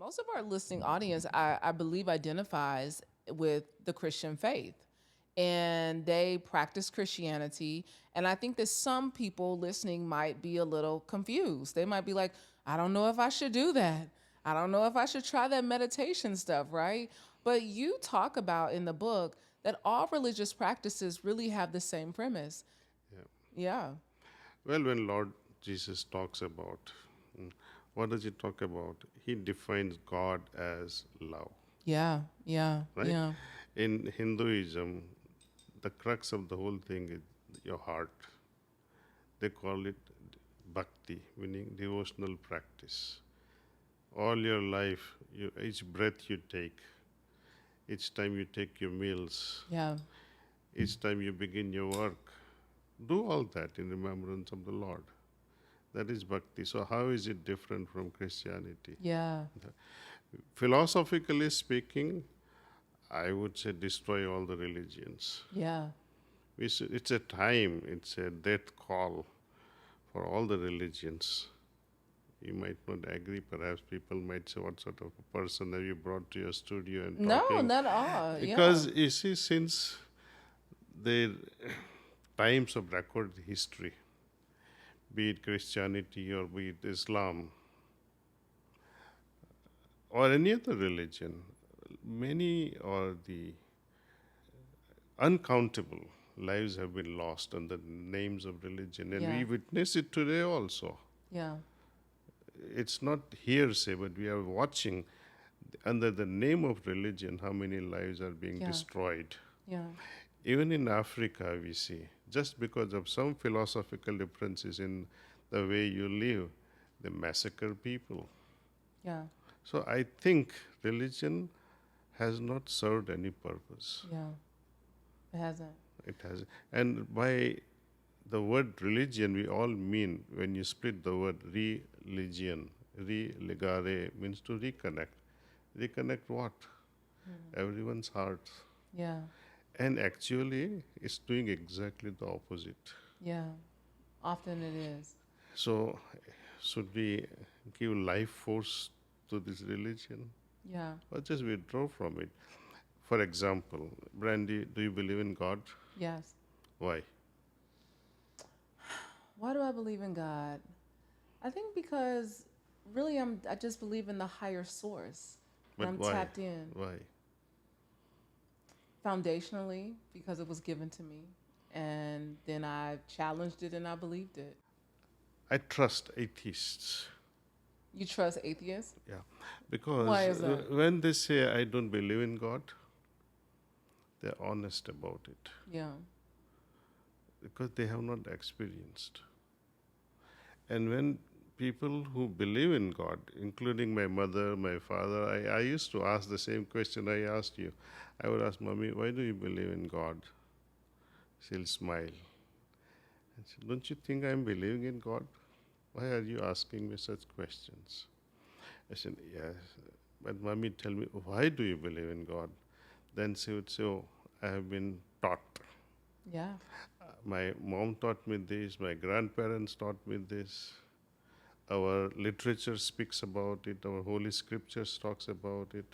Most of our listening audience, I believe, identifies with the Christian faith and they practice Christianity. And I think that some people listening might be a little confused. They might be like, I don't know if I should do that. I don't know if I should try that meditation stuff, right? But you talk about in the book that all religious practices really have the same premise. Yeah. Yeah. Well, when Lord Jesus talks about, mm, what does he talk about? He defines God as love, Yeah. Yeah. right? Yeah. In Hinduism, the crux of the whole thing is your heart. They call it bhakti, meaning devotional practice. All your life, each breath you take, each time you take your meals, Yeah. each time you begin your work, do all that in remembrance of the Lord. That is bhakti. So, how is it different from Christianity? Yeah. Philosophically speaking, I would say destroy all the religions. Yeah. It's a time, it's a death call for all the religions. You might not agree, perhaps people might say, what sort of a person have you brought to your studio and No, talking? not at all. Yeah. Because you see, since the times of recorded history, be it Christianity or be it Islam or any other religion, many or the uncountable lives have been lost under the names of religion, and Yeah. we witness it today also. Yeah. It's not hearsay, but we are watching under the name of religion how many lives are being Yeah. destroyed. Yeah. Even in Africa, we see just because of some philosophical differences in the way you live, they massacre people. Yeah. So I think religion has not served any purpose. Yeah. It hasn't. It has, and by the word religion, we all mean when you split the word religion, religare means to reconnect. Reconnect what? Everyone's heart. Yeah. And actually, it's doing exactly the opposite. Yeah. Often it is. So, should we give life force to this religion Yeah. or just withdraw from it? For example, Brandy, do you believe in God? Yes. Why? Why do I believe in God? I think because really I just believe in the higher source. And But I'm why? tapped in Why? foundationally because it was given to me. And then I challenged it and I believed it. I trust atheists. You trust atheists? Yeah, Why because is that? when they say I don't believe in God, they're honest about it Yeah. because they have not experienced. And when people who believe in God, including my mother, my father, I used to ask the same question I asked you. I would ask, Mommy, why do you believe in God? She'll smile. And say, don't you think I'm believing in God? Why are you asking me such questions? I said, yes. But Mommy, tell me, why do you believe in God? Then she would say, oh, I have been taught. Yeah. My mom taught me this, my grandparents taught me this. Our literature speaks about it, our holy scriptures talks about it.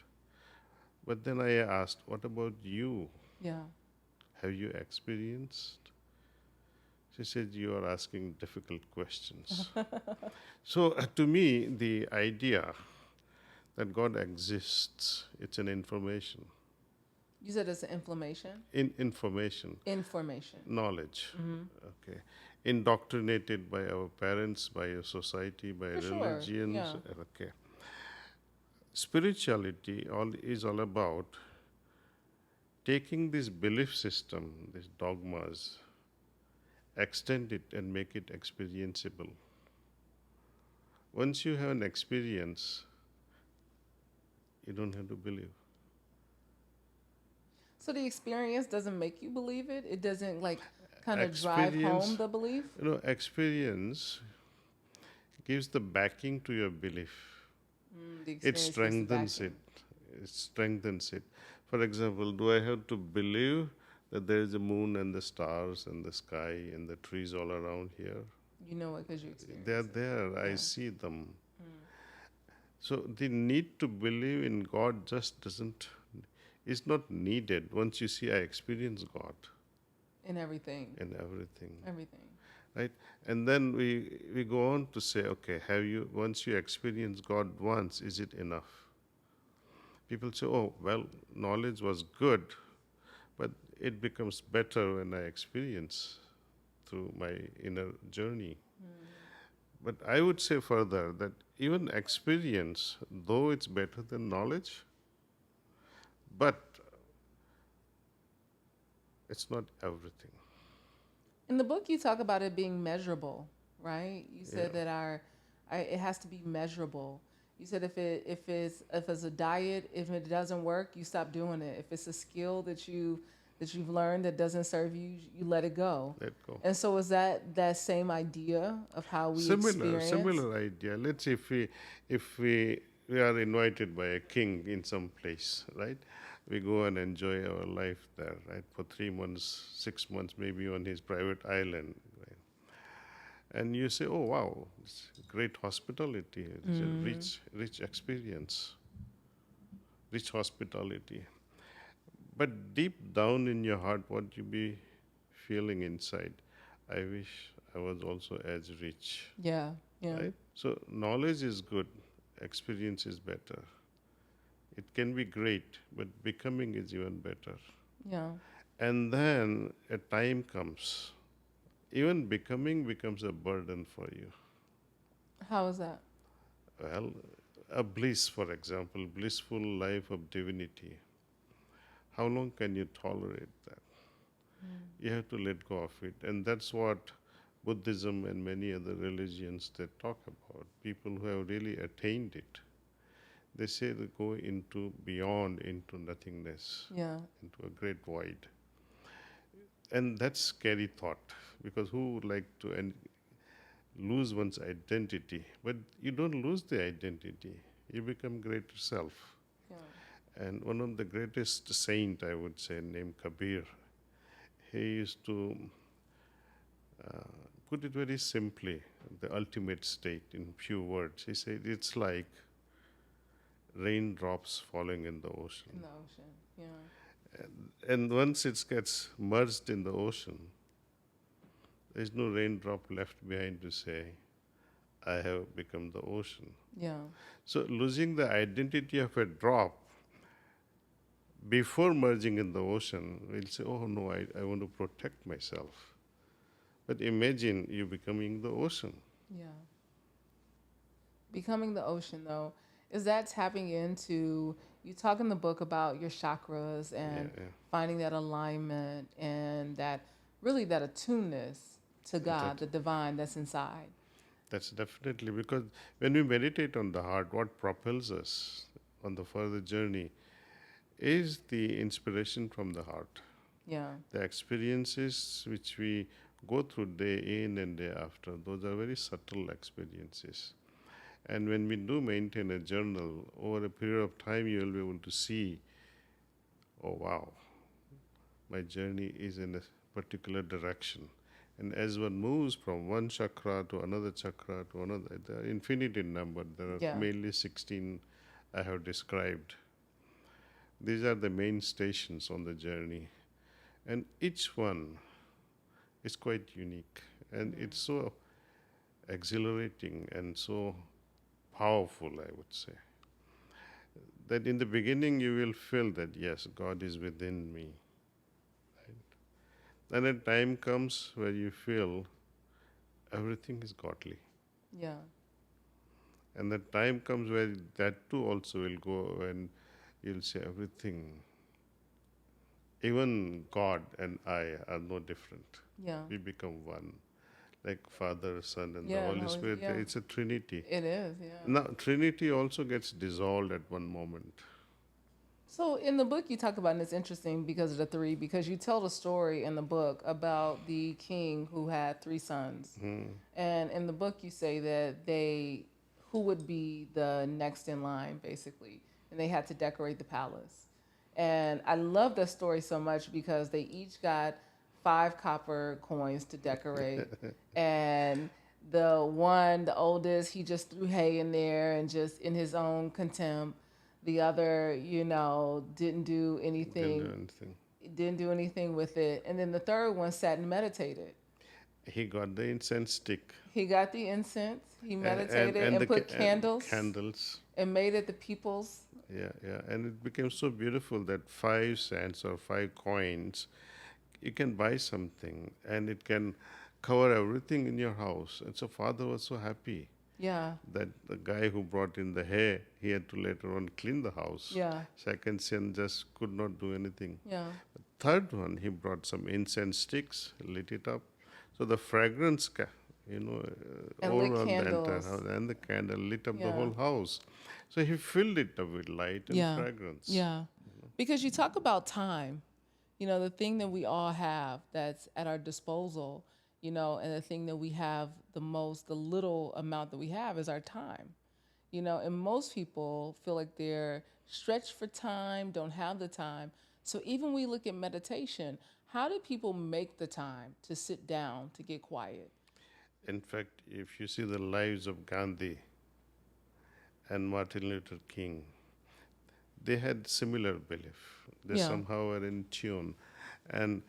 But then I asked, what about you? Yeah. Have you experienced? She said, you are asking difficult questions. So to me, the idea that God exists, it's an information. You said it's an inflammation? Information, Information. knowledge. Okay. Indoctrinated by our parents, by our society, by For sure. religions. Yeah. Okay. Spirituality is all about taking this belief system, these dogmas, extend it and make it experienceable. Once you have an experience, you don't have to believe. So the experience doesn't make you believe it? It doesn't like kind of drive Experience, home the belief? experience gives the backing to your belief. The It experience gives the strengthens it. backing. It strengthens it. For example, do I have to believe that there is a moon and the stars and the sky and the trees all around here? You know it because you experience They're it. there. I Yeah. see them. So the need to believe in God just doesn't, is not needed once you see I experience God In everything. in everything, Everything. right? And then we go on to say, okay, have you, once you experience God once, is it enough? People say, oh, well, knowledge was good, but it becomes better when I experience through my inner journey. But I would say further that even experience, though it's better than knowledge, but it's not everything. In the book, you talk about it being measurable, right? You Yeah. said that it has to be measurable. You said if it's a diet, if it doesn't work, you stop doing it. If it's a skill that you've learned that doesn't serve you, you let it go. Let go. And so is that same idea of how we experience? Similar idea. Let's say if we are invited by a king in some place, right? We go and enjoy our life there, right? For 3 months, 6 months, maybe on his private island, right? And you say, "Oh wow, it's great hospitality. It's a rich experience, rich hospitality." But deep down in your heart, what you be feeling inside? I wish I was also as rich, Yeah, yeah, right? So knowledge is good, experience is better. It can be great, but becoming is even better. yeah. And then a time comes, even becoming becomes a burden for you. How is that? Well, a bliss, for example, blissful life of divinity. How long can you tolerate that? You have to let go of it. And that's what Buddhism and many other religions they talk about. People who have really attained it. They say they go into beyond, into nothingness, Yeah, into a great void. And that's scary thought because who would like to lose one's identity? But you don't lose the identity. You become greater self. yeah, And one of the greatest saint, I would say, named Kabir, he used to uh, put it very simply, the ultimate state in few words. He said it's like raindrops falling in the ocean. in the ocean. Yeah, And once it gets merged in the ocean, there's no raindrop left behind to say, I have become the ocean. yeah, So losing the identity of a drop before merging in the ocean, we'll say, oh no, I want to protect myself. But imagine you becoming the ocean. yeah. Becoming the ocean, though, is that tapping into, you talk in the book about your chakras and Yeah. finding that alignment and that really that attuneness to God, the divine that's inside. That's definitely because when we meditate on the heart, what propels us on the further journey is the inspiration from the heart. Yeah, The experiences which we go through day in and day after, those are very subtle experiences. And when we do maintain a journal, over a period of time, you will be able to see, oh wow, my journey is in a particular direction. And as one moves from one chakra to another, there are infinite in number. There are yeah, mainly 16 I have described. These are the main stations on the journey. And each one is quite unique. And it's so exhilarating and so powerful, I would say. That in the beginning you will feel that, yes, God is within me. Then a time comes where you feel everything is godly. yeah, And the time comes where that too also will go and you'll say everything, even God and I are no different. yeah. We become one. Like Father, Son, and the Yeah, Holy Spirit, yeah. it's a Trinity. It is, yeah. Now, Trinity also gets dissolved at one moment. So in the book you talk about, and it's interesting because of the three, because you tell the story in the book about the king who had three sons. And in the book you say that who would be the next in line, basically. And they had to decorate the palace. And I love that story so much because they each got 5 copper coins to decorate. And The oldest, he just threw hay in there and just in his own contempt. The other, Didn't do anything. didn't do anything with it. And then the third one sat and meditated. He got the incense stick He got the incense, he and meditated and put and candles candles. and made it the people's. Yeah, yeah, and it became so beautiful that 5 cents or 5 coins, you can buy something, and it can cover everything in your house. And so father was so happy Yeah, that the guy who brought in the hay, he had to later on clean the house. yeah, Second son just could not do anything. yeah, Third one, he brought some incense sticks, lit it up. So the fragrance, and lit all on the entire candles. house, and the candle lit up the Yeah. whole house. So he filled it up with light and Yeah. fragrance. Yeah. Because you talk about time, the thing that we all have that's at our disposal, and the thing that we have the little amount that we have is our time. And most people feel like they're stretched for time, don't have the time. So even we look at meditation, how do people make the time to sit down, to get quiet? In fact, if you see the lives of Gandhi and Martin Luther King, they had similar belief. They Yeah. somehow were in tune. And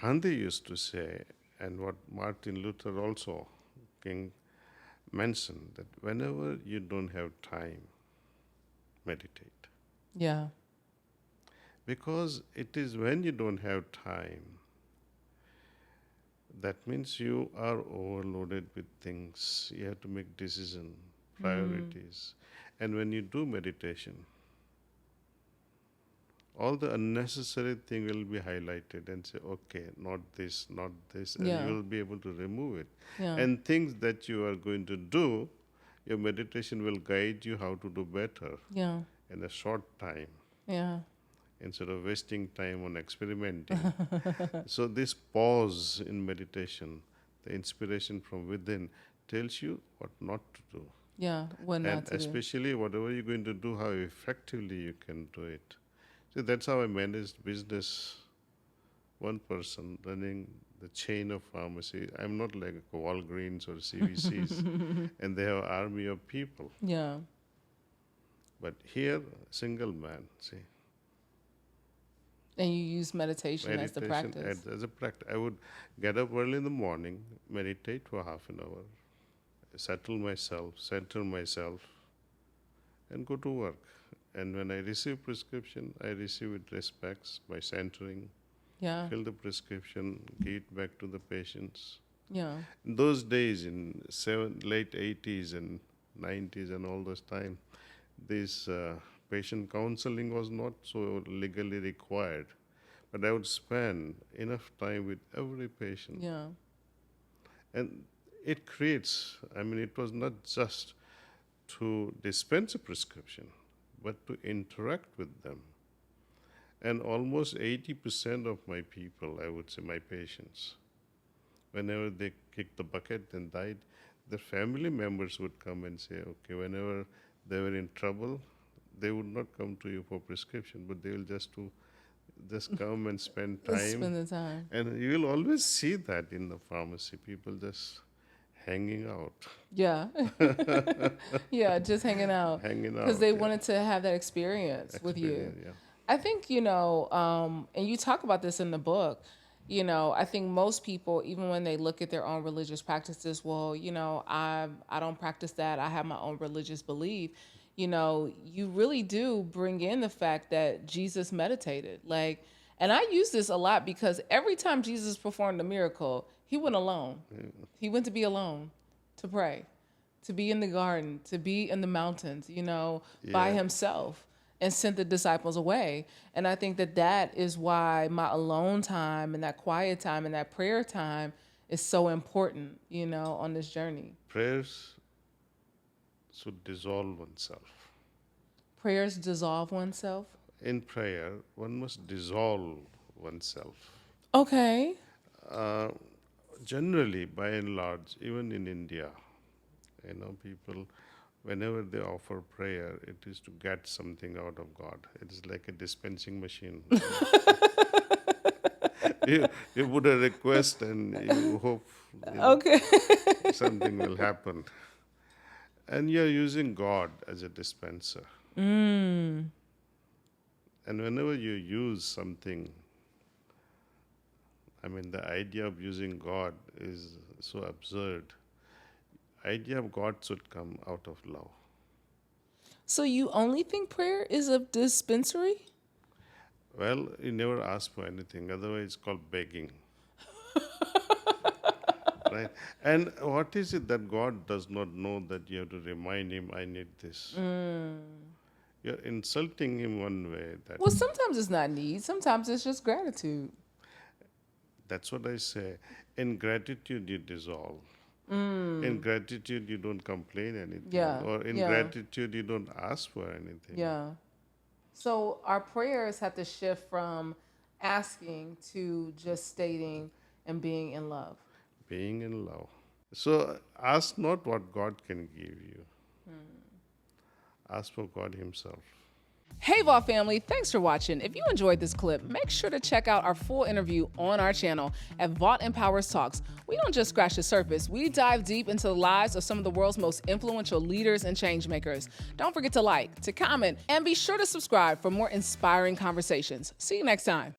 Gandhi used to say, and what Martin Luther also King mentioned, that whenever you don't have time, meditate. Yeah. Because it is when you don't have time, that means you are overloaded with things. You have to make decisions, priorities. And when you do meditation, all the unnecessary thing will be highlighted and say, okay, not this, and Yeah. you will be able to remove it. Yeah. And things that you are going to do, your meditation will guide you how to do better Yeah. in a short time Yeah. instead of wasting time on experimenting. So this pause in meditation, the inspiration from within, tells you what not to do. Yeah. What not And to do. especially whatever you're going to do, how effectively you can do it. So that's how I managed business. One person running the chain of pharmacy. I'm not like a Walgreens or CVCs, and they have an army of people. Yeah. But here, single man, see. And you use meditation as the practice. As a practice. I would get up early in the morning, meditate for half an hour, settle myself, center myself, and go to work. And when I receive prescription, I receive it respects by centering, Yeah. fill the prescription, give it back to the patients. Yeah. In those days, in late 80s and 90s and all those time, this patient counseling was not so legally required. But I would spend enough time with every patient. Yeah. And it creates, it was not just to dispense a prescription, but to interact with them. And almost 80% of my people, I would say my patients, whenever they kicked the bucket and died, their family members would come and say, okay, whenever they were in trouble, they would not come to you for prescription, but they will just come and spend time. Spend the time. And you will always see that in the pharmacy, people just hanging out. Yeah. Yeah, just hanging out. Hanging out. Because they yeah. wanted to have that experience with you. Experience, yeah. I think, and you talk about this in the book, I think most people, even when they look at their own religious practices, well, I don't practice that. I have my own religious belief. You really do bring in the fact that Jesus meditated. And I use this a lot because every time Jesus performed a miracle, he went alone. He went to be alone, to pray, to be in the garden, to be in the mountains, by Yeah. himself, and sent the disciples away. And I think that is why my alone time and that quiet time and that prayer time is so important, on this journey. Prayers should dissolve oneself. Prayers dissolve oneself. In prayer, one must dissolve oneself. Okay. Generally, by and large, even in India, people, whenever they offer prayer, it is to get something out of God. It is like a dispensing machine. you put a request and you hope Okay. something will happen. And you're using God as a dispenser. And whenever you use something, I mean, the idea of using God is so absurd. Idea of God should come out of love. So you only think prayer is a dispensary? Well, you never ask for anything, otherwise it's called begging. Right? And what is it that God does not know that you have to remind him, I need this? You're insulting him one way. Well, sometimes it's not need. Sometimes it's just gratitude. That's what I say. In gratitude, you dissolve. In gratitude, you don't complain anything. Yeah, Or in yeah. gratitude, you don't ask for anything. Yeah. So our prayers have to shift from asking to just stating and being in love. Being in love. So ask not what God can give you. Ask for God himself. Hey, Vault family, thanks for watching. If you enjoyed this clip, make sure to check out our full interview on our channel at Vault Empowers Talks. We don't just scratch the surface. We dive deep into the lives of some of the world's most influential leaders and change makers. Don't forget to like, to comment, and be sure to subscribe for more inspiring conversations. See you next time.